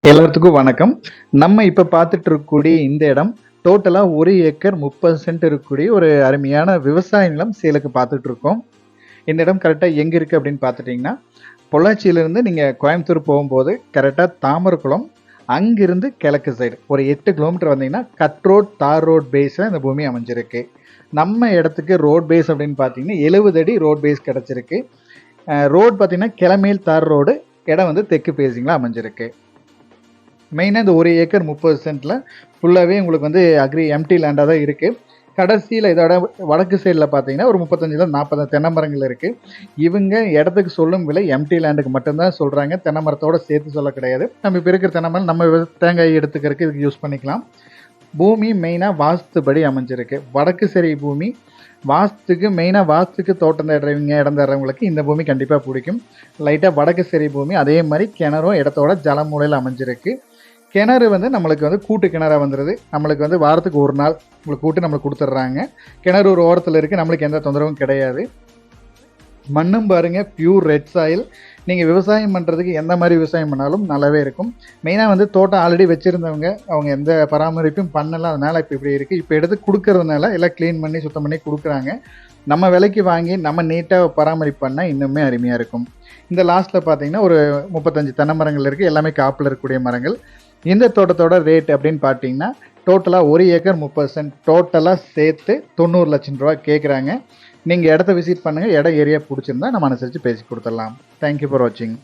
எல்லாத்துக்கும் வணக்கம். நம்ம இப்ப பார்த்துட்டு இருக்கக்கூடிய இந்த இடம் டோட்டலா 1 ஏக்கர் 30 சென்ட் இருக்கக்கூடிய ஒரு அருமையான விவசாய நிலம் சேலுக்கு பார்த்துட்டு இருக்கோம். இந்த இடம் கரெக்ட்டா எங்க இருக்கு அப்படின்னு பார்த்துட்டீங்கன்னா, பொள்ளாச்சியிலிருந்து நீங்க கோயம்புத்தூர் போகும்போது கரெக்ட்டா தாமரகுளம், அங்கிருந்து கிழக்கு சைடு ஒரு 8 கிலோமீட்டர் வந்தீங்கன்னா, கட் ரோட், தார் ரோட் பேஸ்ல இந்த பூமி அமைஞ்சிருக்கு. நம்ம இடத்துக்கு ரோட் பேஸ் அப்படின்னு பார்த்தீங்கன்னா, 70 அடி ரோட் பேஸ் கிடைச்சிருக்கு. ரோட் பார்த்தீங்கன்னா, கிளமேல் தார் ரோடு. இடம் வந்து தெற்கு ஃபேசிங்ல அமைஞ்சிருக்கு. மெயினா இந்த 1 ஏக்கர் 30 சென்ட்ல ஃபுல்லாவே உங்களுக்கு வந்து எம்ப்டி லேண்டா தான் இருக்கு. கடைசியில இதோட வடக்கு சைடுல பார்த்தீங்கன்னா, ஒரு 35ல 40 தென்னை மரங்கள் இருக்கு. இவங்க இடத்துக்கு சொல்லும் விலை எம்ப்டி லேண்டுக்கு மட்டும் தான் சொல்றாங்க. தென்னை மரத்தோட சேர்த்து சொல்ல கிடையாது. நம்ம இப்ப இருக்கிற தென்னை மரம் நம்ம தேங்காய் எடுத்துக்கிறதுக்கு இதுக்கு யூஸ் பண்ணிக்கலாம். பூமி மெயினா வாஸ்துபடி அமைஞ்சிருக்கு. வடக்கு சரி பூமி. வாஸ்துக்கு மெயினா வாஸ்துக்கு தோட்டம் தேடுறவங்க, இடம் தேடுறவங்களுக்கு இந்த பூமி கண்டிப்பா பிடிக்கும். லைட்டா வடக்கு சரி பூமி. அதே மாரி கிணறும் இடத்தோட ஜலமூலையில அமைஞ்சிருக்கு. கிணறு வந்து நம்மளுக்கு வந்து கூட்டு கிணறா வந்துடுது. நம்மளுக்கு வந்து வாரத்துக்கு 1 நாள் உங்களுக்கு கூட்டு நம்மளுக்கு குடுத்துடுறாங்க. கிணறு ஒரு ஓரத்துல இருக்கு. நம்மளுக்கு எந்த தொந்தரவும் கிடையாது. மண்ணும் பாருங்க பியூர் ரெட் சாயில். நீங்க விவசாயம் பண்றதுக்கு எந்த மாரி விவசாயம் பண்ணாலும் நல்லாவே இருக்கும். மெயினா வந்து தோட்டம் ஆல்ரெடி வச்சிருந்தவங்க, அவங்க எந்த பராமரிப்பும் பண்ணல. அதனால இப்ப இப்படி இருக்கு. இப்ப எடுத்து குடுக்கறதுனால எல்லாம் கிளீன் பண்ணி, சுத்தம் பண்ணி குடுக்குறாங்க. நம்ம விலைக்கு வாங்கி நம்ம நீட்டா பராமரிப்பு பண்ணா இன்னுமே அருமையா இருக்கும். இந்த லாஸ்ட்ல பார்த்தீங்கன்னா, ஒரு 35 தென்னை மரங்கள் இருக்கு. எல்லாமே காப்புல இருக்கக்கூடிய மரங்கள். இந்த தோட்டத்தோட ரேட் அப்படின்னு பார்த்தீங்கன்னா, டோட்டலா 1 ஏக்கர் 30 சென்ட் டோட்டலா சேர்த்து 90 லட்சம் ரூபாய் கேட்குறாங்க. நீங்க இடத்த விசிட் பண்ணுங்க. இடம் ஏரியா புடிச்சிருந்தா நம்ம அனுசரிச்சு பேசி குடுத்துடலாம். தேங்க் யூ ஃபார் வாட்சிங்.